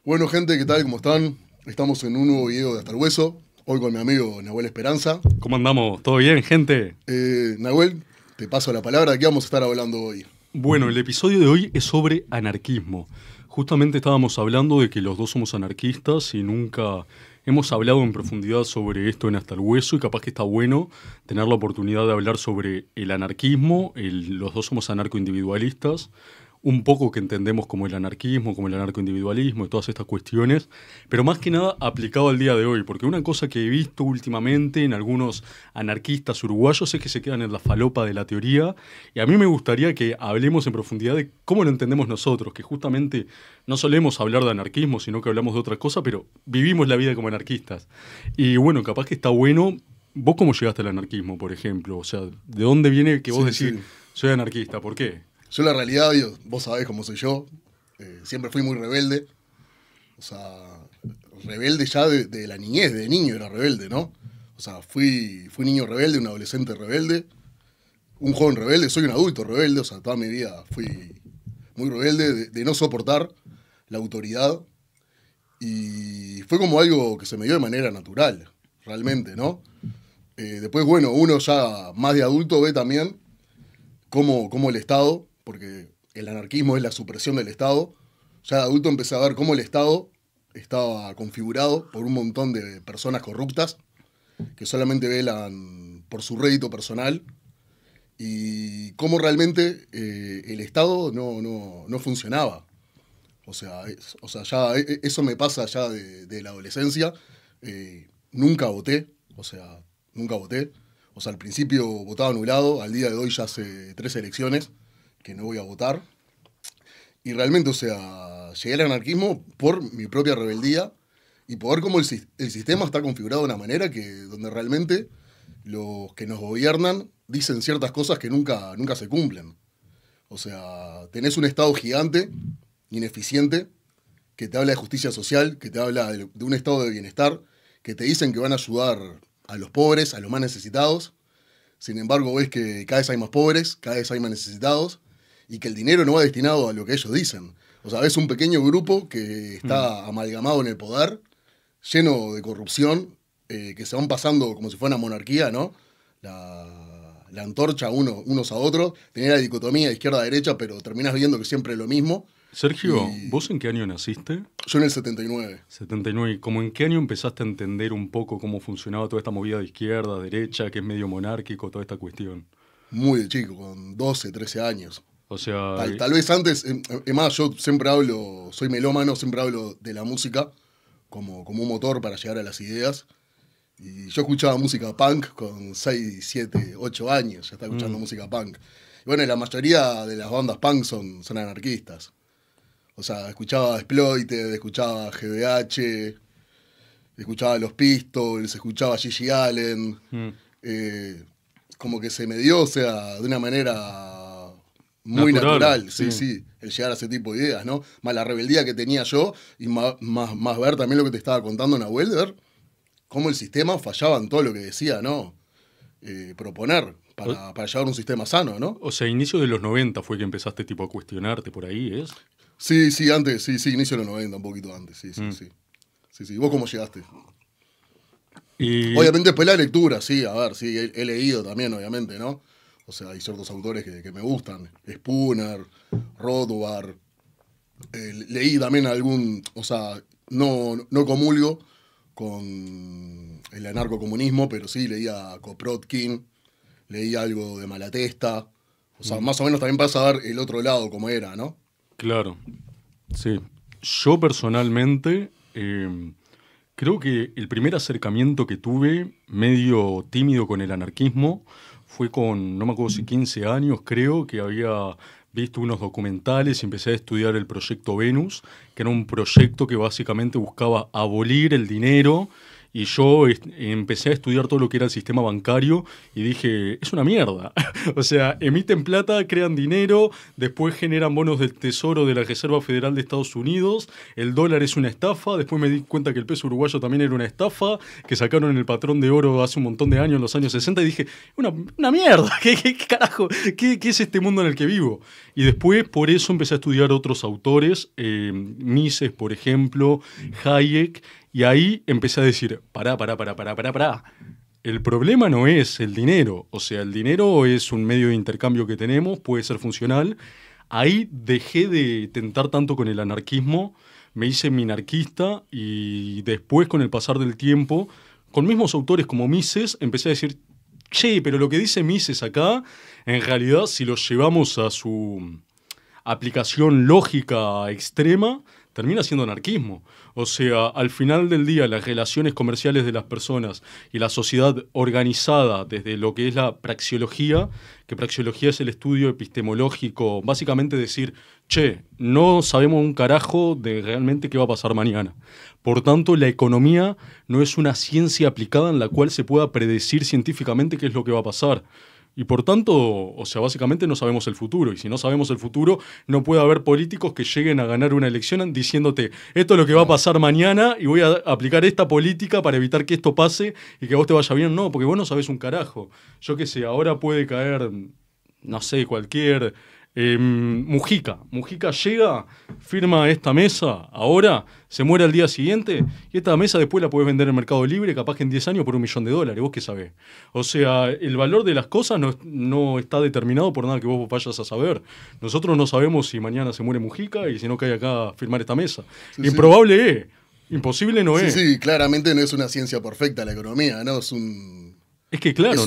Bueno, gente, ¿qué tal? ¿Cómo están? Estamos en un nuevo video de Hasta el Hueso. Hoy con mi amigo Nahuel Esperanza. ¿Cómo andamos? ¿Todo bien, gente? Nahuel, te paso la palabra. ¿De qué vamos a estar hablando hoy? Bueno, el episodio de hoy es sobre anarquismo. Justamente estábamos hablando de que los dos somos anarquistas y nunca hemos hablado en profundidad sobre esto en Hasta el Hueso y capaz que está bueno tener la oportunidad de hablar sobre el anarquismo. Los dos somos anarcoindividualistas, un poco que entendemos como el anarquismo, como el anarcoindividualismo y todas estas cuestiones, pero más que nada aplicado al día de hoy, porque una cosa que he visto últimamente en algunos anarquistas uruguayos es que se quedan en la falopa de la teoría, y a mí me gustaría que hablemos en profundidad de cómo lo entendemos nosotros, que justamente no solemos hablar de anarquismo, sino que hablamos de otra cosa, pero vivimos la vida como anarquistas. Y bueno, capaz que está bueno. ¿Vos cómo llegaste al anarquismo, por ejemplo? O sea, ¿de dónde viene que vos Sí. decís, soy anarquista? ¿Por qué? Yo la realidad, vos sabés cómo soy yo. Siempre fui muy rebelde. O sea, rebelde ya de la niñez, de niño era rebelde, ¿no? O sea, fui niño rebelde, un adolescente rebelde, un joven rebelde, soy un adulto rebelde. O sea, toda mi vida fui muy rebelde de no soportar la autoridad. Y fue como algo que se me dio de manera natural, realmente, ¿no? Después, bueno, uno ya más de adulto ve también cómo el Estado, porque el anarquismo es la supresión del Estado, ya de adulto empecé a ver cómo el Estado estaba configurado por un montón de personas corruptas que solamente velan por su rédito personal y cómo realmente el Estado no funcionaba. O sea, ya eso me pasa ya de la adolescencia. Nunca voté, o sea, nunca voté. O sea, al principio votaba anulado, al día de hoy ya hace 3 elecciones que no voy a votar. Y realmente, o sea, llegué al anarquismo por mi propia rebeldía y por ver cómo el sistema está configurado de una manera donde realmente los que nos gobiernan dicen ciertas cosas que nunca se cumplen. O sea, tenés un Estado gigante, ineficiente, que te habla de justicia social, que te habla de un estado de bienestar, que te dicen que van a ayudar a los pobres, a los más necesitados. Sin embargo, ves que cada vez hay más pobres, cada vez hay más necesitados, y que el dinero no va destinado a lo que ellos dicen. O sea, ves un pequeño grupo que Mm. está amalgamado en el poder, lleno de corrupción, que se van pasando como si fuera una monarquía, ¿no? La antorcha unos a otros, tenía la dicotomía izquierda-derecha, pero terminas viendo que siempre es lo mismo. Sergio, Y ¿vos en qué año naciste? yo en el 79. 79. ¿Cómo en qué año empezaste a entender un poco cómo funcionaba toda esta movida de izquierda, derecha, que es medio monárquico, toda esta cuestión? Muy de chico, con 12, 13 años. O sea, Tal vez antes, es más, yo siempre hablo, soy melómano, siempre hablo de la música como un motor para llegar a las ideas. Y yo escuchaba música punk con 6, 7, 8 años, ya estaba escuchando mm, música punk. Y bueno, la mayoría de las bandas punk son anarquistas. O sea, escuchaba Exploited, escuchaba GBH, escuchaba Los Pistols, escuchaba Gigi Allen. mm, eh, Como que se me dio, o sea, de una manera muy natural, natural, sí, sí. sí, el llegar a ese tipo de ideas, ¿no? Más la rebeldía que tenía yo y más ver también lo que te estaba contando Nahuel, de ver cómo el sistema fallaba en todo lo que decía, ¿no? Proponer O, para llevar un sistema sano, ¿no? o sea, inicio de los 90 fue que empezaste tipo a cuestionarte por ahí, ¿es? Sí, sí, antes, sí, sí, inicio de los 90, un poquito antes, sí, sí, Mm. sí. Sí, sí. ¿Vos cómo llegaste? Y Obviamente después la lectura, sí, a ver, sí, he leído también, obviamente, ¿no? O sea, hay ciertos autores que me gustan. Spooner, Rothbard. Leí también algún, o sea, no comulgo con el anarcocomunismo, pero sí leía Kropotkin, leí algo de Malatesta. O sea, mm, más o menos también pasa a ver el otro lado como era, ¿no? claro, sí. Yo personalmente creo que el primer acercamiento que tuve, medio tímido con el anarquismo, fue con, no me acuerdo si 15 años, creo, que había visto unos documentales y empecé a estudiar el proyecto Venus, que era un proyecto que básicamente buscaba abolir el dinero Y yo empecé a estudiar todo lo que era el sistema bancario y dije, es una mierda. O sea, emiten plata, crean dinero, después generan bonos del Tesoro de la Reserva Federal de Estados Unidos, el dólar es una estafa, después me di cuenta que el peso uruguayo también era una estafa, que sacaron el patrón de oro hace un montón de años, en los años 60, y dije, una mierda, ¿qué carajo? ¿Qué es este mundo en el que vivo? Y después por eso empecé a estudiar otros autores, Mises, por ejemplo, Hayek, y ahí empecé a decir, pará. El problema no es el dinero, o sea, el dinero es un medio de intercambio que tenemos, puede ser funcional. Ahí dejé de tentar tanto con el anarquismo, me hice minarquista y después con el pasar del tiempo, con mismos autores como Mises, empecé a decir, che, pero lo que dice Mises acá, en realidad si lo llevamos a su aplicación lógica extrema, termina siendo anarquismo. O sea, al final del día, las relaciones comerciales de las personas y la sociedad organizada desde lo que es la praxeología, que praxeología es el estudio epistemológico, básicamente decir, che, no sabemos un carajo de realmente qué va a pasar mañana. Por tanto, la economía no es una ciencia aplicada en la cual se pueda predecir científicamente qué es lo que va a pasar. Y por tanto, o sea, básicamente no sabemos el futuro. Y si no sabemos el futuro, no puede haber políticos que lleguen a ganar una elección diciéndote, esto es lo que va a pasar mañana y voy a aplicar esta política para evitar que esto pase y que a vos te vaya bien. No, porque vos no sabés un carajo. Yo qué sé, ahora puede caer, no sé, cualquier... Mujica llega, firma esta mesa, ahora se muere al día siguiente y esta mesa después la podés vender en Mercado Libre capaz que en 10 años por $1.000.000, vos qué sabés. O sea, el valor de las cosas no está determinado por nada que vos vayas a saber. Nosotros no sabemos si mañana se muere Mujica y si no cae acá a firmar esta mesa. Sí, improbable sí. Es, imposible no es. Sí, claramente no es una ciencia perfecta la economía, ¿no? Es que claro...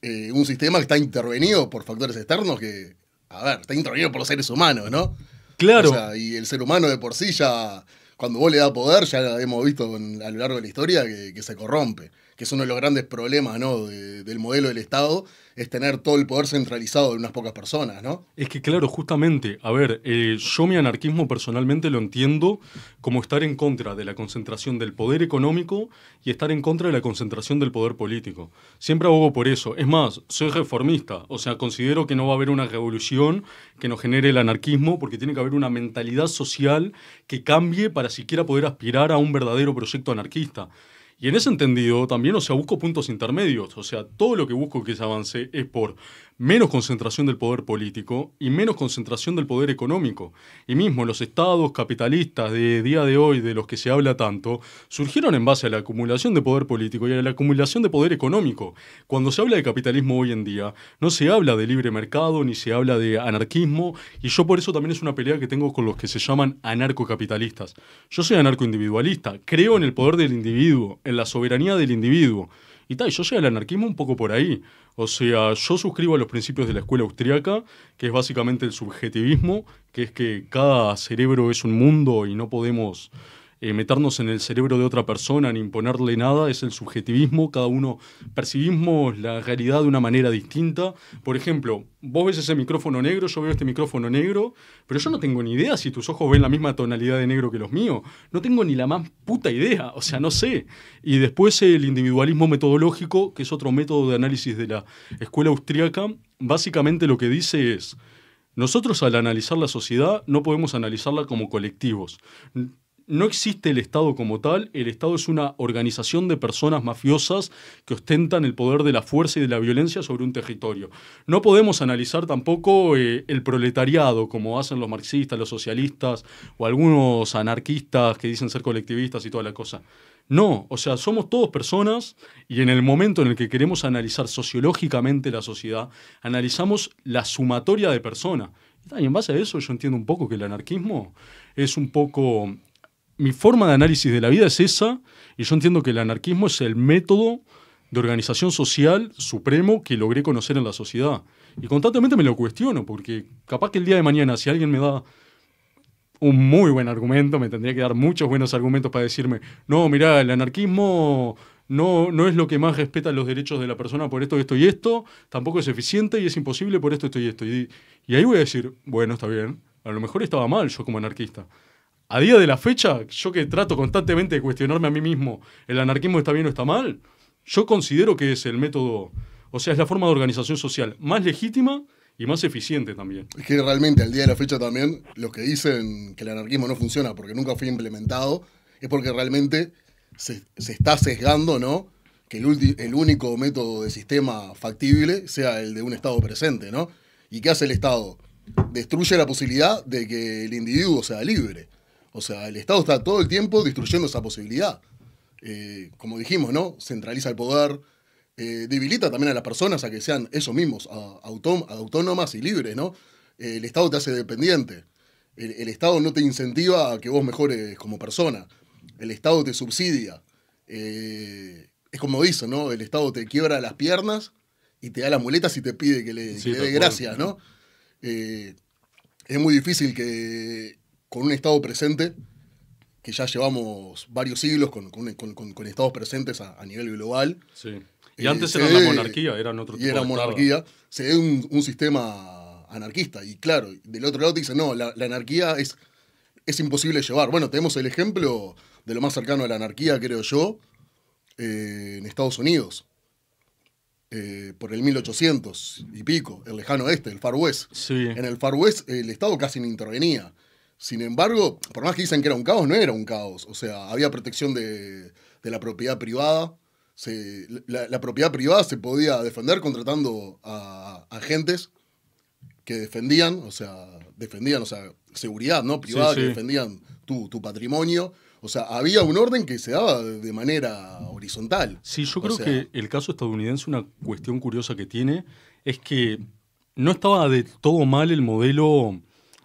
Es un sistema que está intervenido por factores externos que, a ver, está intervenido por los seres humanos, ¿no? Claro. O sea, y el ser humano de por sí ya, cuando vos le das poder, ya hemos visto a lo largo de la historia que se corrompe, que es uno de los grandes problemas, ¿no? Del modelo del Estado, es tener todo el poder centralizado en unas pocas personas, ¿no? Es que claro, justamente, a ver, yo mi anarquismo personalmente lo entiendo como estar en contra de la concentración del poder económico y estar en contra de la concentración del poder político. Siempre abogo por eso. Es más, soy reformista, o sea, considero que no va a haber una revolución que nos genere el anarquismo porque tiene que haber una mentalidad social que cambie para siquiera poder aspirar a un verdadero proyecto anarquista. Y en ese entendido también, o sea, busco puntos intermedios. O sea, todo lo que busco que se avance es por menos concentración del poder político y menos concentración del poder económico. Y mismo los estados capitalistas de día de hoy, de los que se habla tanto, surgieron en base a la acumulación de poder político y a la acumulación de poder económico. Cuando se habla de capitalismo hoy en día, no se habla de libre mercado ni se habla de anarquismo, y yo por eso también es una pelea que tengo con los que se llaman anarcocapitalistas. Yo soy anarcoindividualista, creo en el poder del individuo, en la soberanía del individuo. Y tal, yo llego al anarquismo un poco por ahí. O sea, yo suscribo a los principios de la escuela austriaca, que es básicamente el subjetivismo, que es que cada cerebro es un mundo y no podemos meternos en el cerebro de otra persona ni imponerle nada, es el subjetivismo, cada uno percibimos la realidad de una manera distinta. Por ejemplo, vos ves ese micrófono negro, yo veo este micrófono negro, pero yo no tengo ni idea si tus ojos ven la misma tonalidad de negro que los míos, no tengo ni la más puta idea, o sea, no sé. Y después el individualismo metodológico, que es otro método de análisis de la escuela austríaca, básicamente lo que dice es, nosotros al analizar la sociedad no podemos analizarla como colectivos. No existe el Estado como tal, el Estado es una organización de personas mafiosas que ostentan el poder de la fuerza y de la violencia sobre un territorio. No podemos analizar tampoco el proletariado, como hacen los marxistas, los socialistas o algunos anarquistas que dicen ser colectivistas y toda la cosa. No, o sea, somos todos personas y en el momento en el que queremos analizar sociológicamente la sociedad, analizamos la sumatoria de personas. Y en base a eso yo entiendo un poco que el anarquismo es un poco... Mi forma de análisis de la vida es esa, y yo entiendo que el anarquismo es el método de organización social supremo que logré conocer en la sociedad. Y constantemente me lo cuestiono, porque capaz que el día de mañana, si alguien me da un muy buen argumento, me tendría que dar muchos buenos argumentos para decirme, no, mirá, el anarquismo no es lo que más respeta los derechos de la persona por esto, esto y esto, tampoco es eficiente y es imposible por esto, esto y esto. Y ahí voy a decir, bueno, está bien, a lo mejor estaba mal yo como anarquista. a día de la fecha, yo que trato constantemente de cuestionarme a mí mismo, ¿el anarquismo está bien o está mal? Yo considero que es el método, o sea, es la forma de organización social más legítima y más eficiente también. Es que realmente al día de la fecha también los que dicen que el anarquismo no funciona porque nunca fue implementado es porque realmente se está sesgando, ¿no? Que el único método de sistema factible sea el de un Estado presente, ¿no? ¿Y qué hace el Estado? Destruye la posibilidad de que el individuo sea libre. O sea, el Estado está todo el tiempo destruyendo esa posibilidad. Como dijimos, ¿no? Centraliza el poder, debilita también a las personas a que sean ellos mismos autónomas y libres, ¿no? El Estado te hace dependiente. El Estado no te incentiva a que vos mejores como persona. El Estado te subsidia. Es como dicen, ¿no? El Estado te quiebra las piernas y te da las muletas y te pide que le dé gracias, ¿no? Es muy difícil que con un Estado presente, que ya llevamos varios siglos con estados presentes a nivel global. Sí. Y antes era la monarquía, eran otro tipo de era monarquía, se dé un sistema anarquista. Y claro, del otro lado te dicen, no, la anarquía es imposible llevar. Bueno, tenemos el ejemplo de lo más cercano a la anarquía, creo yo, en Estados Unidos. Por el 1800 y pico, el lejano oeste, el Far West. Sí. En el Far West el Estado casi no intervenía. Sin embargo, por más que dicen que era un caos, no era un caos. O sea, había protección de la propiedad privada. La propiedad privada se podía defender contratando a agentes que defendían, seguridad, ¿no? Privada, Sí, sí. que defendían tu patrimonio. O sea, había un orden que se daba de manera horizontal. Sí, yo creo que el caso estadounidense, una cuestión curiosa que tiene, es que no estaba de todo mal el modelo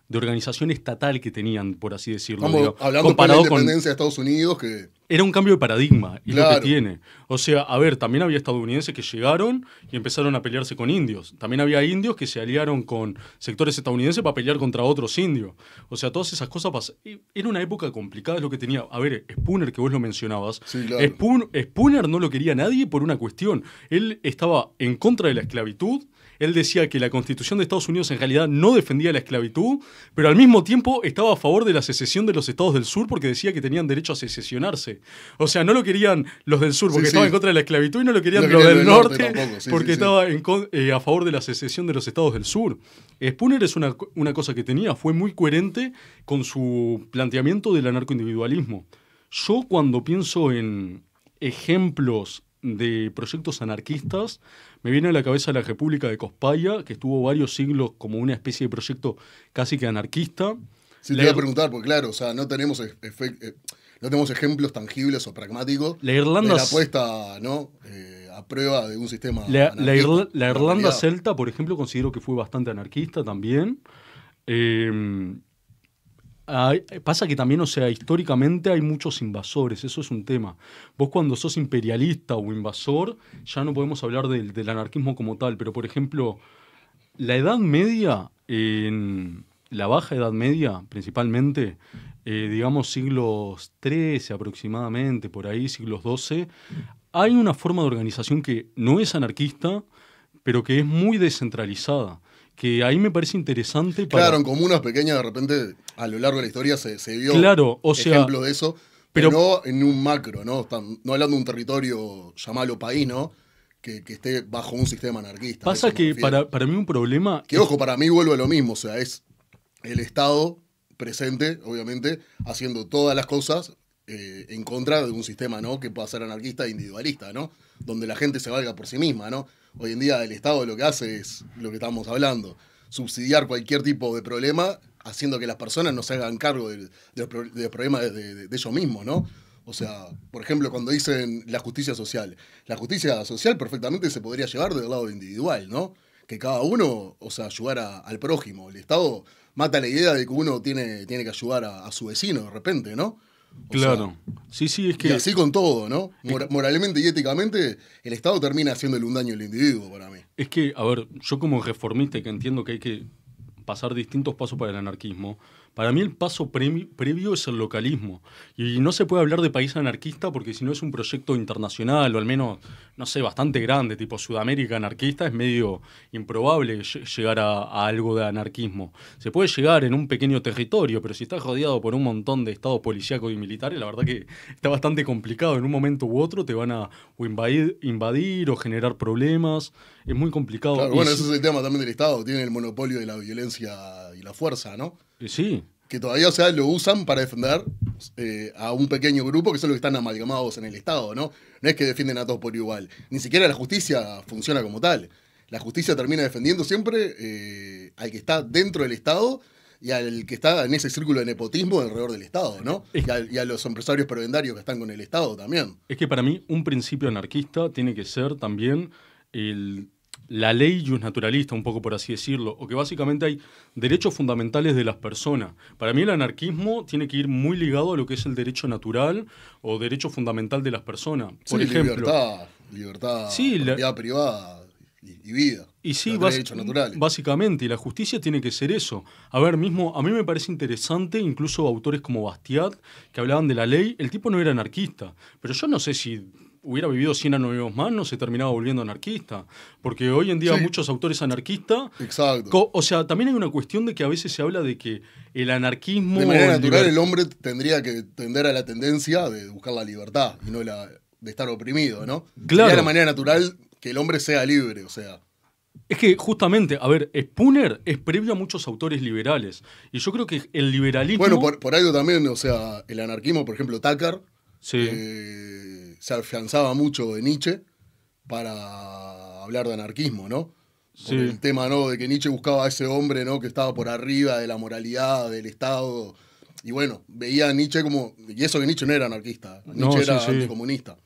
de organización estatal que tenían, por así decirlo. Estamos hablando comparado de la independencia de Estados Unidos, que era un cambio de paradigma, y claro, lo que tiene. O sea, a ver, también había estadounidenses que llegaron y empezaron a pelearse con indios. También había indios que se aliaron con sectores estadounidenses para pelear contra otros indios. O sea, todas esas cosas era una época complicada, es lo que tenía. A ver, Spooner, que vos lo mencionabas. Sí, claro. Spooner no lo quería nadie por una cuestión. Él estaba en contra de la esclavitud. Él decía que la Constitución de Estados Unidos en realidad no defendía la esclavitud, pero al mismo tiempo estaba a favor de la secesión de los estados del sur porque decía que tenían derecho a secesionarse. O sea, no lo querían los del sur porque estaban en contra de la esclavitud y no lo querían los del norte porque estaba a favor de la secesión de los estados del sur. Spooner es una cosa que tenía, fue muy coherente con su planteamiento del anarcoindividualismo. Yo cuando pienso en ejemplos de proyectos anarquistas, me viene a la cabeza la República de Cospaya, que estuvo varios siglos como una especie de proyecto casi que anarquista. Sí, te iba a preguntar, porque claro, o sea, no tenemos ejemplos tangibles o pragmáticos de la puesta, ¿no? A prueba de un sistema anarquista. La Irlanda celta, por ejemplo, considero que fue bastante anarquista también. Pasa que también, o sea, históricamente hay muchos invasores, eso es un tema. Vos cuando sos imperialista o invasor, ya no podemos hablar del anarquismo como tal, pero por ejemplo, la Edad Media, en la Baja Edad Media principalmente, digamos siglos XIII aproximadamente, por ahí, siglos XII, hay una forma de organización que no es anarquista, pero que es muy descentralizada. Que ahí me parece interesante. Claro, en comunas pequeñas de repente a lo largo de la historia se vio ejemplos de eso, pero no en un macro, ¿no? No hablando de un territorio, llamarlo país, ¿no? Que esté bajo un sistema anarquista. Pasa que para mí un problema... Que ojo, para mí vuelvo a lo mismo, o sea, es el Estado presente, obviamente, haciendo todas las cosas en contra de un sistema, ¿no? Que pueda ser anarquista e individualista, ¿no? Donde la gente se valga por sí misma, ¿no? Hoy en día el Estado lo que hace es lo que estamos hablando, subsidiar cualquier tipo de problema, haciendo que las personas no se hagan cargo de los problemas de ellos mismos, ¿no? O sea, por ejemplo, cuando dicen la justicia social perfectamente se podría llevar del lado individual, ¿no? Que cada uno, o sea, ayudar al prójimo. El Estado mata la idea de que uno tiene que ayudar a su vecino de repente, ¿no? Claro. Sí, es que... Y así con todo, ¿no? Moralmente y éticamente, el Estado termina haciéndole un daño al individuo, para mí. Es que, a ver, yo como reformista, que entiendo que hay que pasar distintos pasos para el anarquismo, Para mí el paso previo es el localismo. Y no se puede hablar de país anarquista porque si no es un proyecto internacional o al menos, no sé, bastante grande, tipo Sudamérica anarquista, es medio improbable llegar a algo de anarquismo. Se puede llegar en un pequeño territorio, pero si estás rodeado por un montón de estados policíacos y militares, la verdad que está bastante complicado. En un momento u otro te van a o invadir o generar problemas. Es muy complicado. Claro, bueno, ese es el tema también del Estado. Tiene el monopolio de la violencia y la fuerza, ¿no? Sí. Que todavía, o sea, lo usan para defender a un pequeño grupo que son los que están amalgamados en el Estado, ¿no? No es que defienden a todos por igual. Ni siquiera la justicia funciona como tal. La justicia termina defendiendo siempre al que está dentro del Estado y al que está en ese círculo de nepotismo alrededor del Estado, ¿no? Y a los empresarios prebendarios que están con el Estado también. Es que para mí un principio anarquista tiene que ser también la ley naturalista, un poco por así decirlo, o que básicamente hay derechos fundamentales de las personas. Para mí el anarquismo tiene que ir muy ligado a lo que es el derecho natural o derecho fundamental de las personas. Por Sí, ejemplo, libertad, sí, propiedad privada y vida. y sí, Los derechos naturales. básicamente, y la justicia tiene que ser eso. A ver, mismo, a mí me parece interesante, incluso autores como Bastiat, que hablaban de la ley, el tipo no era anarquista, pero yo no sé si hubiera vivido 100 años más, no se terminaba volviendo anarquista, porque hoy en día Sí. muchos autores anarquistas, Exacto. o sea, también hay una cuestión de que a veces se habla de que el anarquismo... De manera o el natural, liber- el hombre tendría que tender a la tendencia de buscar la libertad y no de estar oprimido, ¿no? Claro. Sería la manera natural que el hombre sea libre, o sea. Es que justamente, a ver, Spooner es previo a muchos autores liberales, y yo creo que el liberalismo... Bueno, por algo también, o sea, el anarquismo, por ejemplo, Tucker, Sí. se afianzaba mucho de Nietzsche para hablar de anarquismo, ¿no? Por Sí. el tema, ¿no? De que Nietzsche buscaba a ese hombre, ¿no? Que estaba por arriba de la moralidad, del Estado. Y bueno, veía a Nietzsche como... Y eso que Nietzsche no era anarquista, No, Nietzsche era sí, sí. anticomunista.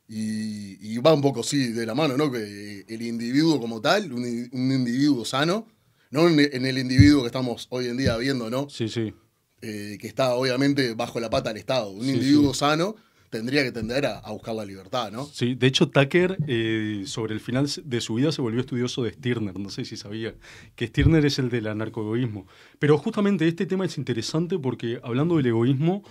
Y va un poco, sí, de la mano, ¿no? Que el individuo como tal, un individuo sano, no en el individuo que estamos hoy en día viendo, ¿no? Sí, sí. Que está obviamente bajo la pata del Estado. Un Sí, individuo sí. sano tendría que tender a buscar la libertad, ¿no? Sí, de hecho Tucker sobre el final de su vida se volvió estudioso de Stirner, no sé si sabía, que Stirner es el del anarcoegoísmo. Pero justamente este tema es interesante porque hablando del egoísmo,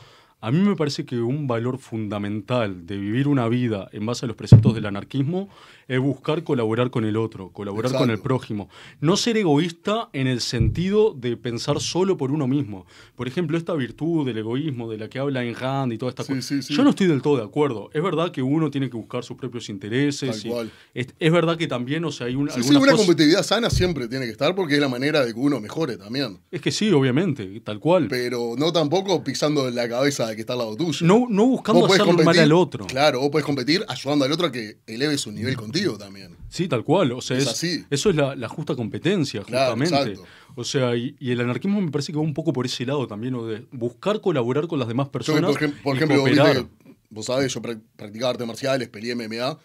a mí me parece que un valor fundamental de vivir una vida en base a los preceptos del anarquismo es buscar colaborar con el otro, colaborar con el Exacto. prójimo. No ser egoísta en el sentido de pensar solo por uno mismo. Por ejemplo, esta virtud del egoísmo de la que habla Ayn Rand y toda esta Sí, cosa. sí, sí. Yo no estoy del todo de acuerdo. Es verdad que uno tiene que buscar sus propios intereses. Tal cual. Es verdad que también, o sea, hay Sí, sí, algunas una cosas... competitividad sana siempre tiene que estar porque es la manera de que uno mejore también. Es que sí, obviamente, tal cual. Pero no tampoco pisando en la cabeza de que está al lado tuyo. No buscando Vos podés hacerle mal al otro. Claro, vos podés competir ayudando al otro a que eleve su nivel contigo también. Sí, tal cual. O sea, Es así. eso es la justa competencia, Claro, justamente. exacto. O sea, y el anarquismo me parece que va un poco por ese lado también, o de buscar colaborar con las demás Yo, personas. por y ejemplo, viste cooperar. que, vos sabés, yo practicaba artes marciales, peleé MMA.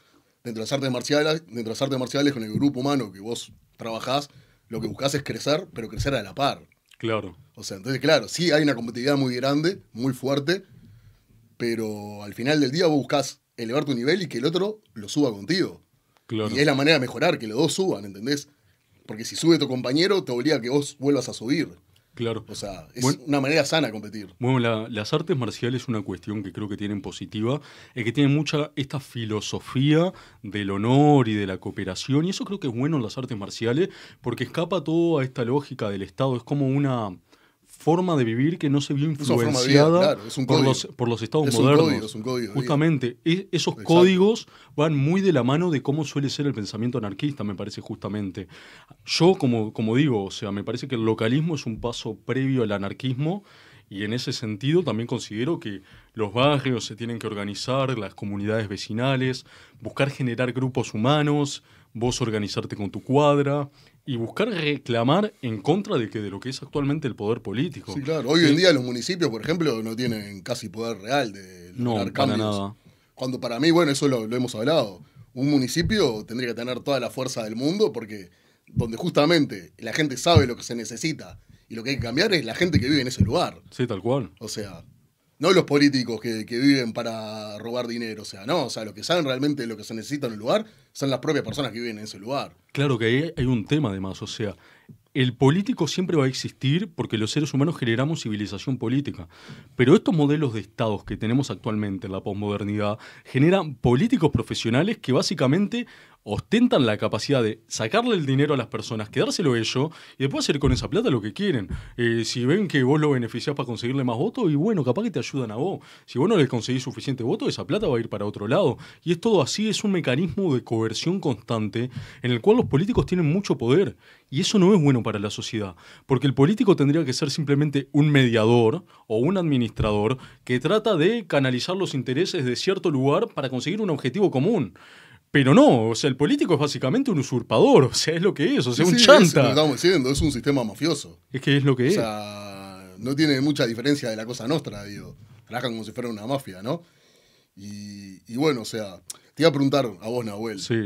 Dentro de las artes marciales, con el grupo humano que vos trabajás, lo que buscás es crecer, pero crecer a la par. Claro, O sea, entonces, claro, sí hay una competitividad muy grande, muy fuerte, pero al final del día vos buscás elevar tu nivel y que el otro lo suba contigo. claro. Y es la manera de mejorar, que los dos suban, ¿entendés? Porque si sube tu compañero, te obliga a que vos vuelvas a subir. Claro. O sea, es Bueno, una manera sana de competir. Bueno, las artes marciales, una cuestión que creo que tienen positiva, es que tienen mucha esta filosofía del honor y de la cooperación, y eso creo que es bueno en las artes marciales, porque escapa todo a esta lógica del Estado, es como una forma de vivir que no se vio Es una forma de vida, influenciada claro, es un por código. por los estados Es un modernos. código, es un código de vida. Justamente, esos Exacto. códigos van muy de la mano de cómo suele ser el pensamiento anarquista, me parece justamente. Yo, como digo, o sea, me parece que el localismo es un paso previo al anarquismo y en ese sentido también considero que los barrios se tienen que organizar, las comunidades vecinales, buscar generar grupos humanos, vos organizarte con tu cuadra y buscar reclamar en contra de lo que es actualmente el poder político. Sí, claro. Hoy en día los municipios, por ejemplo, no tienen casi poder real de No, lograr para cambios. nada. Cuando para mí, bueno, eso lo hemos hablado. Un municipio tendría que tener toda la fuerza del mundo porque donde justamente la gente sabe lo que se necesita y lo que hay que cambiar es la gente que vive en ese lugar. Sí, tal cual. O sea, no los políticos que viven para robar dinero. O sea, no. O sea, los que saben realmente lo que se necesita en el lugar son las propias personas que viven en ese lugar. Claro que ahí hay un tema además, o sea, el político siempre va a existir porque los seres humanos generamos civilización política. Pero estos modelos de estados que tenemos actualmente en la posmodernidad generan políticos profesionales que básicamente ostentan la capacidad de sacarle el dinero a las personas, quedárselo ellos y después hacer con esa plata lo que quieren. Si ven que vos lo beneficiás para conseguirle más votos, y bueno, capaz que te ayudan a vos. Si vos no le conseguís suficiente voto, esa plata va a ir para otro lado. Y es todo así, es un mecanismo de coerción constante en el cual los políticos tienen mucho poder. Y eso no es bueno para la sociedad, porque el político tendría que ser simplemente un mediador o un administrador que trata de canalizar los intereses de cierto lugar para conseguir un objetivo común. Pero no, o sea, el político es básicamente un usurpador, o sea, es lo que es, o sea, Sí, un sí, es lo que chanta. estamos diciendo, es un sistema mafioso. Es que es lo que O es. sea, no tiene mucha diferencia de la cosa nostra, digo. Trabajan como si fuera una mafia, ¿no? Y bueno, o sea, te iba a preguntar a vos, Nahuel, Sí.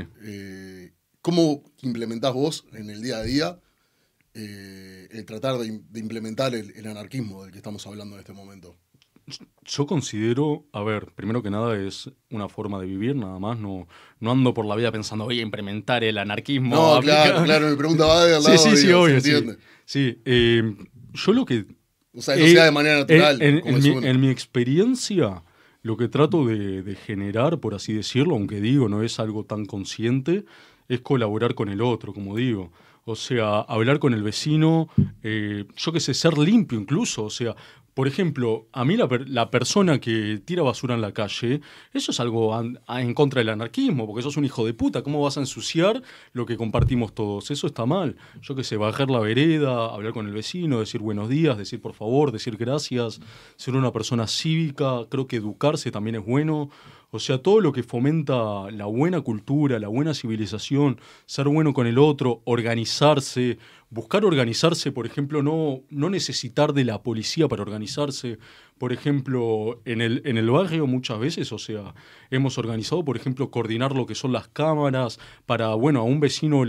¿cómo implementás vos en el día a día el tratar de implementar el anarquismo del que estamos hablando en este momento? Yo considero, a ver, primero que nada es una forma de vivir, nada más, no ando por la vida pensando, voy a implementar el anarquismo. No, claro, mi pregunta va de al Sí, lado, sí, sí, digo, ¿se obvio, sí. entiende? Sí, yo lo que... O sea, que no sea de manera natural, como es uno. En mi experiencia, lo que trato de generar, por así decirlo, aunque digo, no es algo tan consciente, es colaborar con el otro, como digo. O sea, hablar con el vecino, yo qué sé, ser limpio incluso. O sea, por ejemplo, a mí la persona que tira basura en la calle, eso es algo en contra del anarquismo, porque sos un hijo de puta. ¿Cómo vas a ensuciar lo que compartimos todos? Eso está mal. Yo qué sé, bajar la vereda, hablar con el vecino, decir buenos días, decir por favor, decir gracias, ser una persona cívica. Creo que educarse también es bueno. O sea, todo lo que fomenta la buena cultura, la buena civilización, ser bueno con el otro, organizarse, buscar organizarse, por ejemplo, no necesitar de la policía para organizarse. Por ejemplo, en el barrio muchas veces, o sea, hemos organizado, por ejemplo, coordinar lo que son las cámaras para, bueno, a un vecino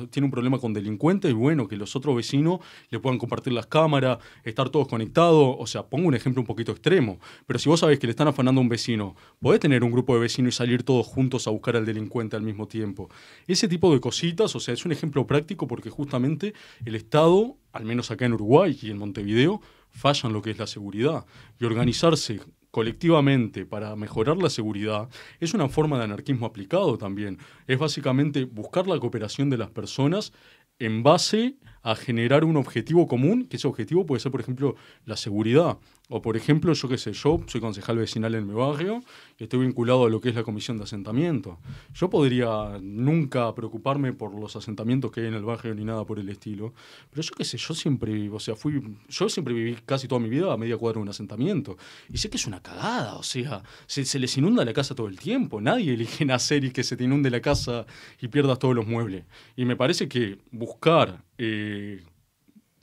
tiene un problema con delincuentes y, bueno, que los otros vecinos le puedan compartir las cámaras, estar todos conectados. O sea, pongo un ejemplo un poquito extremo, pero si vos sabés que le están afanando a un vecino, podés tener un grupo de vecinos y salir todos juntos a buscar al delincuente al mismo tiempo. Ese tipo de cositas, o sea, es un ejemplo práctico porque justamente el Estado, al menos acá en Uruguay y en Montevideo, falla en lo que es la seguridad. Y organizarse colectivamente para mejorar la seguridad es una forma de anarquismo aplicado también. Es básicamente buscar la cooperación de las personas en base a generar un objetivo común, que ese objetivo puede ser, por ejemplo, la seguridad. O, por ejemplo, yo qué sé, yo soy concejal vecinal en mi barrio y estoy vinculado a lo que es la comisión de asentamiento. Yo podría nunca preocuparme por los asentamientos que hay en el barrio ni nada por el estilo, pero yo qué sé, yo siempre viví casi toda mi vida a media cuadra de un asentamiento. Y sé que es una cagada, o sea, se les inunda la casa todo el tiempo. Nadie elige nacer y que se te inunde la casa y pierdas todos los muebles. Y me parece que buscar...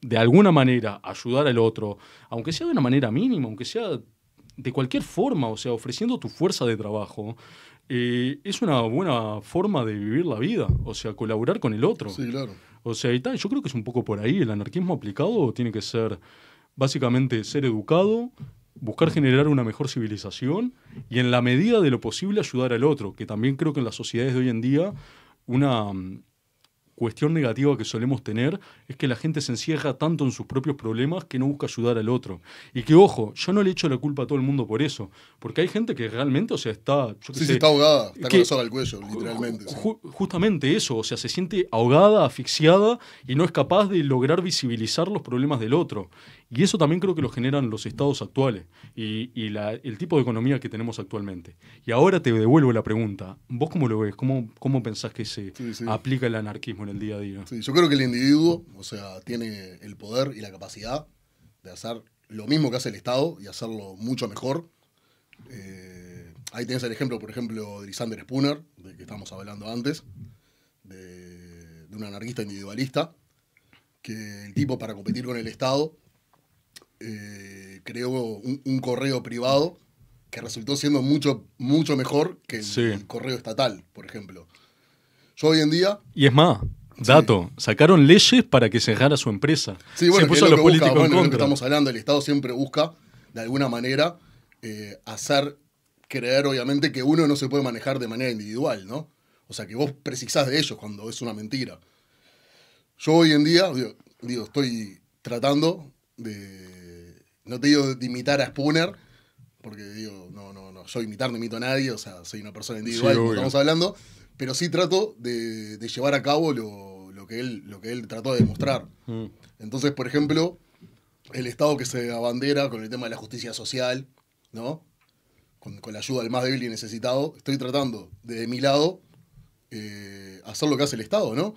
de alguna manera ayudar al otro, aunque sea de una manera mínima, aunque sea de cualquier forma, o sea, ofreciendo tu fuerza de trabajo, es una buena forma de vivir la vida, o sea, colaborar con el otro. Sí, claro. O sea, y tal, yo creo que es un poco por ahí, el anarquismo aplicado tiene que ser básicamente ser educado, buscar generar una mejor civilización y en la medida de lo posible ayudar al otro, que también creo que en las sociedades de hoy en día una cuestión negativa que solemos tener es que la gente se encierra tanto en sus propios problemas que no busca ayudar al otro. Y que, ojo, yo no le echo la culpa a todo el mundo por eso, porque hay gente que realmente, o sea, está... Yo qué Sí, sé, está ahogada, está con que- la soga al cuello, literalmente. Sí. Justamente eso, o sea, se siente ahogada, asfixiada y no es capaz de lograr visibilizar los problemas del otro. Y eso también creo que lo generan los estados actuales y el tipo de economía que tenemos actualmente. Y ahora te devuelvo la pregunta, ¿vos cómo lo ves? ¿Cómo pensás que se Sí, sí. aplica el anarquismo en el día a día? Sí, yo creo que el individuo, o sea, tiene el poder y la capacidad de hacer lo mismo que hace el Estado y hacerlo mucho mejor. Ahí tenés el ejemplo, por ejemplo, de Lysander Spooner, del que estábamos hablando antes, de un anarquista individualista, que el tipo para competir con el Estado creó un correo privado que resultó siendo mucho, mucho mejor que Sí. el correo estatal, por ejemplo. Yo hoy en día... Y es más, dato, sacaron leyes para que cerrara su empresa. Sí, bueno, Se que es puso a lo los que busca, políticos en bueno, es lo que contra. estamos hablando, el Estado siempre busca, de alguna manera, hacer creer, obviamente, que uno no se puede manejar de manera individual, ¿no? O sea, que vos precisás de ellos cuando es una mentira. Yo hoy en día, digo, digo, estoy tratando no te digo de imitar a Spooner, porque digo, no, yo imitar no imito a nadie, o sea, soy una persona individual, Sí, como obvio. estamos hablando, pero sí trato de llevar a cabo lo que él trató de demostrar. Mm. Entonces, por ejemplo, el Estado que se abandera con el tema de la justicia social, ¿no? Con la ayuda del más débil y necesitado, estoy tratando, de mi lado, hacer lo que hace el Estado, ¿no?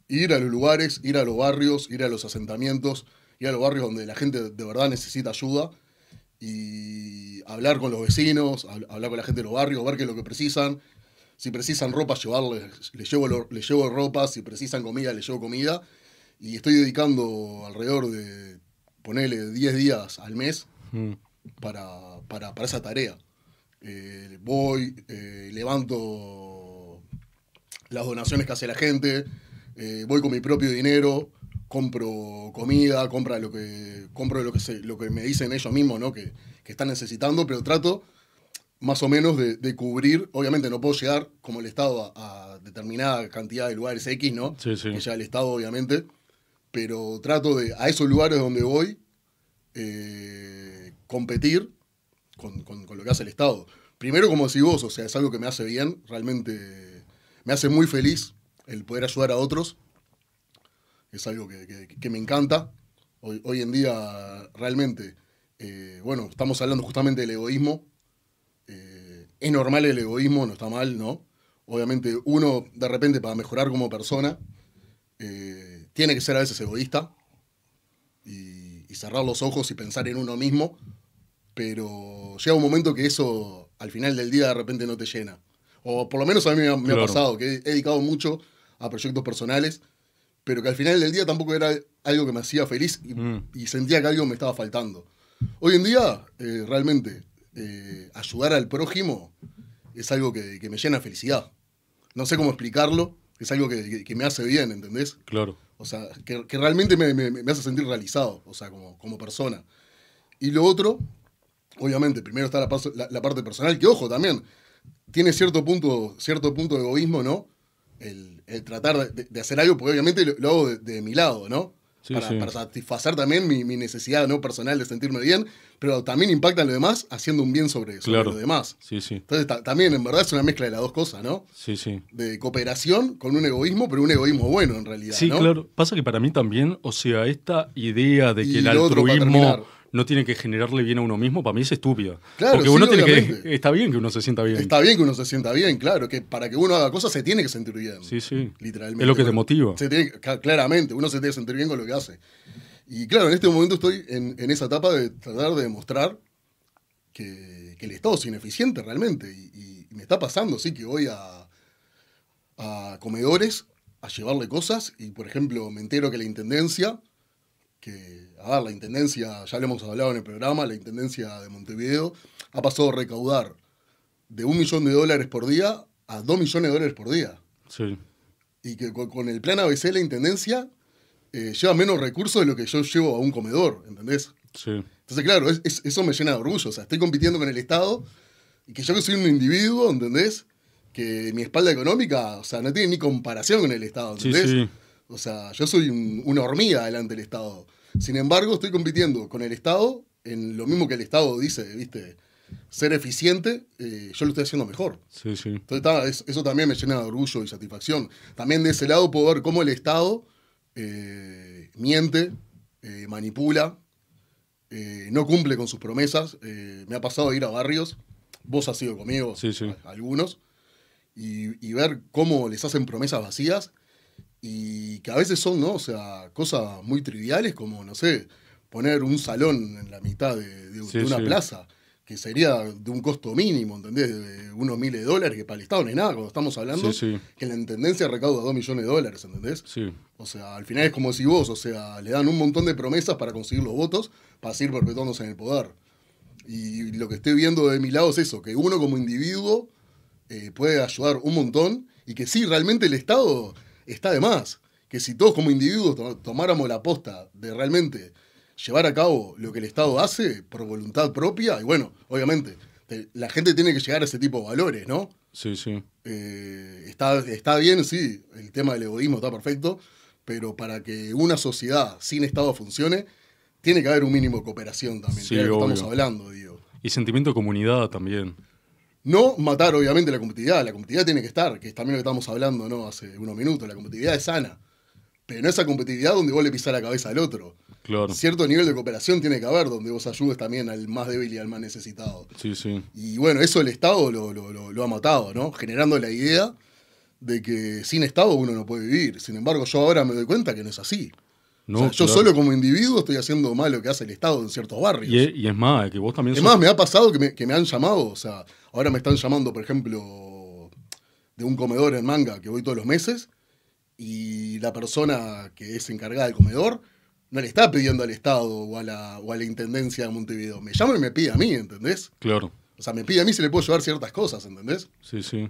Ir a los lugares, ir a los barrios, ir a los asentamientos, ir a los barrios donde la gente de verdad necesita ayuda y hablar con los vecinos, hablar con la gente de los barrios, ver qué es lo que precisan. Si precisan ropa, llevarles, les llevo ropa, si precisan comida, les llevo comida. Y estoy dedicando alrededor de, ponerle 10 días al mes Mm. para esa tarea. Voy, levanto las donaciones que hace la gente, voy con mi propio dinero, compro comida, compro lo que me dicen ellos mismos, ¿no? Que están necesitando, pero trato más o menos de cubrir. Obviamente no puedo llegar como el Estado a determinada cantidad de lugares X, ¿no? Sí, sí. Que llega el Estado, obviamente, pero trato de, a esos lugares donde voy, competir con lo que hace el Estado. Primero, como decís vos, o sea, es algo que me hace bien, realmente me hace muy feliz el poder ayudar a otros, es algo que me encanta. Hoy en día, realmente, bueno, estamos hablando justamente del egoísmo. Es normal el egoísmo, no está mal, ¿no? Obviamente, uno, de repente, para mejorar como persona, tiene que ser a veces egoísta y cerrar los ojos y pensar en uno mismo, pero llega un momento que eso al final del día de repente no te llena. O por lo menos a mí me ha Claro. pasado, que he dedicado mucho a proyectos personales, pero que al final del día tampoco era algo que me hacía feliz Mm. y sentía que algo me estaba faltando. Hoy en día, realmente, ayudar al prójimo es algo que me llena de felicidad. No sé cómo explicarlo, es algo que me hace bien, ¿entendés? Claro. O sea, que realmente me hace sentir realizado, o sea, como persona. Y lo otro, obviamente, primero está la parte personal, que ojo, también tiene cierto punto de egoísmo, ¿no? El tratar de hacer algo, porque obviamente lo hago de mi lado, ¿no? Sí, Para, sí. para satisfacer también mi necesidad, ¿no? Personal de sentirme bien, pero también impacta en lo demás haciendo un bien sobre Claro. lo demás. Sí, sí. Entonces, también, en verdad, es una mezcla de las dos cosas, ¿no? Sí, sí. De cooperación con un egoísmo, pero un egoísmo bueno, en realidad, Sí, ¿no? claro. Pasa que para mí también, o sea, esta idea de que el Y lo otro, para altruismo terminar. no tiene que generarle bien a uno mismo, para mí es estúpida. Claro, Porque sí, uno tiene obviamente. que. Está bien que uno se sienta bien. Está bien que uno se sienta bien, claro, que para que uno haga cosas se tiene que sentir bien. Sí, sí. Literalmente. Es lo que te Bueno, motiva. claramente, uno se tiene que sentir bien con lo que hace. Y claro, en este momento estoy en esa etapa de tratar de demostrar que el Estado es ineficiente realmente. Y me está pasando, sí, que voy a comedores a llevarle cosas y, por ejemplo, me entero que la Intendencia, la Intendencia, ya lo hemos hablado en el programa, la Intendencia de Montevideo ha pasado a recaudar de $1 millón por día a $2 millones por día. Sí. Y que con el plan ABC la Intendencia lleva menos recursos de lo que yo llevo a un comedor, ¿entendés? Sí. Entonces, claro, eso me llena de orgullo. O sea, estoy compitiendo con el Estado y que yo que soy un individuo, ¿entendés? Que mi espalda económica, o sea, no tiene ni comparación con el Estado, Sí, ¿entendés? sí. O sea, yo soy una hormiga delante del Estado. Sin embargo, estoy compitiendo con el Estado en lo mismo que el Estado dice, ¿viste? Ser eficiente, yo lo estoy haciendo mejor. Sí, sí. Entonces, eso también me llena de orgullo y satisfacción. También de ese lado puedo ver cómo el Estado miente, manipula, no cumple con sus promesas. Me ha pasado de ir a barrios, vos has ido conmigo, Sí, sí. algunos, y ver cómo les hacen promesas vacías y que a veces son, ¿no? O sea, cosas muy triviales como, no sé, poner un salón en la mitad de Sí, una sí. plaza, que sería de un costo mínimo, ¿entendés? De unos miles de dólares, que para el Estado no es nada, cuando estamos hablando Sí, sí. que la Intendencia recauda $2 millones, ¿entendés? Sí. O sea, al final es como si vos, o sea, le dan un montón de promesas para conseguir los votos, para seguir perpetuándose en el poder. Y lo que estoy viendo de mi lado es eso, que uno como individuo puede ayudar un montón y que sí, realmente el Estado está de más. Que si todos como individuos tomáramos la posta de realmente llevar a cabo lo que el Estado hace por voluntad propia, y bueno, obviamente, la gente tiene que llegar a ese tipo de valores, ¿no? Sí, sí. Está bien, sí, el tema del egoísmo está perfecto, pero para que una sociedad sin Estado funcione, tiene que haber un mínimo de cooperación también, Sí, que es lo que obvio. estamos hablando, digo. Y sentimiento de comunidad también. No matar, obviamente, la competitividad tiene que estar, que es también lo que estamos hablando, ¿no? Hace unos minutos, la competitividad es sana, pero no esa competitividad donde vos le pisás la cabeza al otro. Claro. Cierto nivel de cooperación tiene que haber, donde vos ayudes también al más débil y al más necesitado. Sí, sí. Y bueno, eso el Estado lo ha matado, ¿no? Generando la idea de que sin Estado uno no puede vivir. Sin embargo, yo ahora me doy cuenta que no es así. No, O sea, yo claro. solo como individuo estoy haciendo mal lo que hace el Estado en ciertos barrios. Y es más, que vos también Es más, me ha pasado que me han llamado, o sea, ahora me están llamando, por ejemplo, de un comedor en Manga que voy todos los meses, y la persona que es encargada del comedor no le está pidiendo al Estado o a la Intendencia de Montevideo. Me llama y me pide a mí, ¿entendés? Claro. O sea, me pide a mí si le puedo llevar ciertas cosas, ¿entendés? Sí, sí.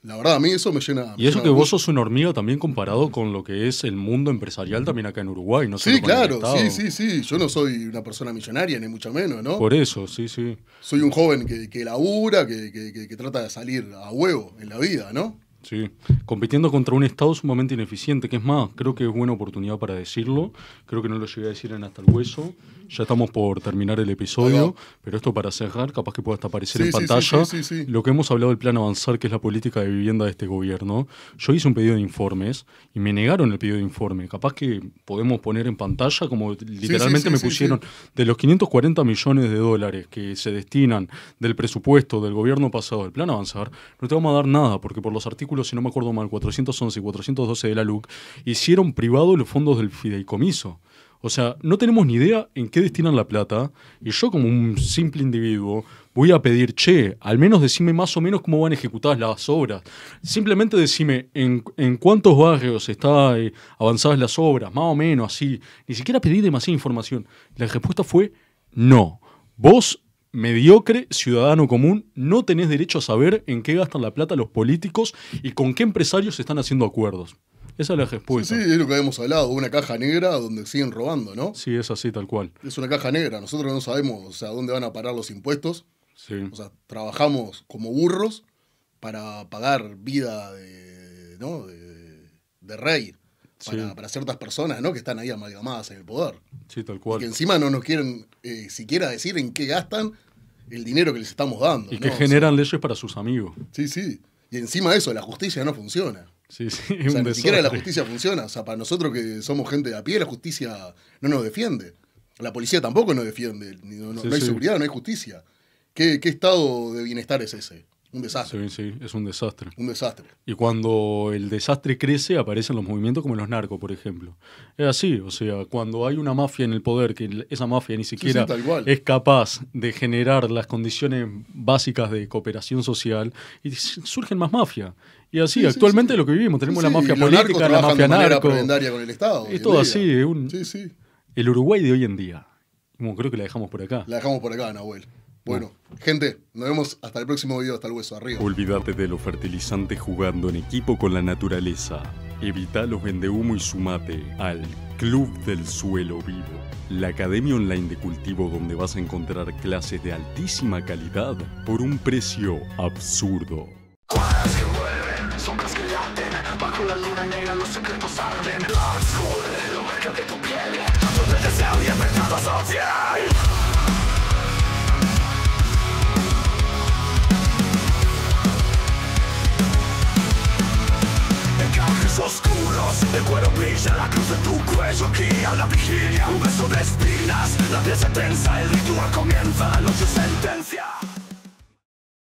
La verdad, a mí eso me llena. Y eso me que llena vos de sos una hormiga también comparado con lo que es el mundo empresarial también acá en Uruguay, no solo Sí, con el claro, Estado. sí. Yo no soy una persona millonaria, ni mucho menos, ¿no? Por eso, sí, sí. Soy un joven que labura, que trata de salir a huevo en la vida, ¿no? Sí, compitiendo contra un Estado sumamente ineficiente, que es más, creo que es buena oportunidad para decirlo, creo que no lo llegué a decir en Hasta el Hueso, ya estamos por terminar el episodio, pero esto para cerrar, capaz que pueda hasta aparecer Sí, en sí, pantalla, sí. lo que hemos hablado del Plan Avanzar, que es la política de vivienda de este gobierno. Yo hice un pedido de informes y me negaron el pedido de informe, capaz que podemos poner en pantalla, como literalmente me pusieron, de los 540 millones de dólares que se destinan del presupuesto del gobierno pasado del Plan Avanzar, no te vamos a dar nada, porque por los artículos, si no me acuerdo mal, 411 y 412 de la LUC, hicieron privado los fondos del fideicomiso. O sea, no tenemos ni idea en qué destinan la plata, y yo como un simple individuo voy a pedir, che, al menos decime más o menos cómo van ejecutadas las obras. Simplemente decime en cuántos barrios están avanzadas las obras, más o menos así. Ni siquiera pedí demasiada información. La respuesta fue no. Vos, mediocre, ciudadano común, no tenés derecho a saber en qué gastan la plata los políticos y con qué empresarios están haciendo acuerdos. Esa es la respuesta. Sí, es lo que habíamos hablado, una caja negra donde siguen robando, ¿no? Sí, es así, tal cual. Es una caja negra, nosotros no sabemos, o sea, dónde van a parar los impuestos. Sí. O sea, trabajamos como burros para pagar vida ¿no? de rey para ciertas personas, ¿no? Que están ahí amalgamadas en el poder. Sí, tal Y cual. que encima no nos quieren siquiera decir en qué gastan el dinero que les estamos dando. Y ¿no? que generan leyes para sus amigos. Sí. Y encima de eso, la justicia no funciona. Sí, es O sea, un ni siquiera la desastre. justicia funciona. O sea, para nosotros que somos gente de a pie, la justicia no nos defiende. La policía tampoco nos defiende. No hay seguridad, no hay justicia. ¿Qué estado de bienestar es ese? Un desastre. Sí, es un desastre. Un desastre. Y cuando el desastre crece, aparecen los movimientos como los narcos, por ejemplo. Es así, o sea, cuando hay una mafia en el poder, que esa mafia ni siquiera tal cual. es capaz de generar las condiciones básicas de cooperación social, y surgen más mafias. Y así, Sí, actualmente sí. lo que vivimos, tenemos Sí, la mafia y los narcos política, la trabajan mafia de manera narco. prebendaria con el Estado. hoy Es en todo día. así, es un... Sí. El Uruguay de hoy en día. Como creo que la dejamos por acá. La dejamos por acá, Nahuel. Bueno, gente, nos vemos hasta el próximo video. Hasta el hueso, arriba. Olvídate de los fertilizantes jugando en equipo con la naturaleza. Evita los vendehumo y sumate al Club del Suelo Vivo, la academia online de cultivo donde vas a encontrar clases de altísima calidad por un precio absurdo. Cuadras que vuelven, sombras que laten, bajo la luna negra los secretos arden. Azul, lo marca de tu piel, donde el deseo y el pecado social. Encajes oscuros, el cuero brilla, la cruz de tu cuello guía la vigilia. Un beso de espinas, la piel se tensa, el ritual comienza, la noche sentencia.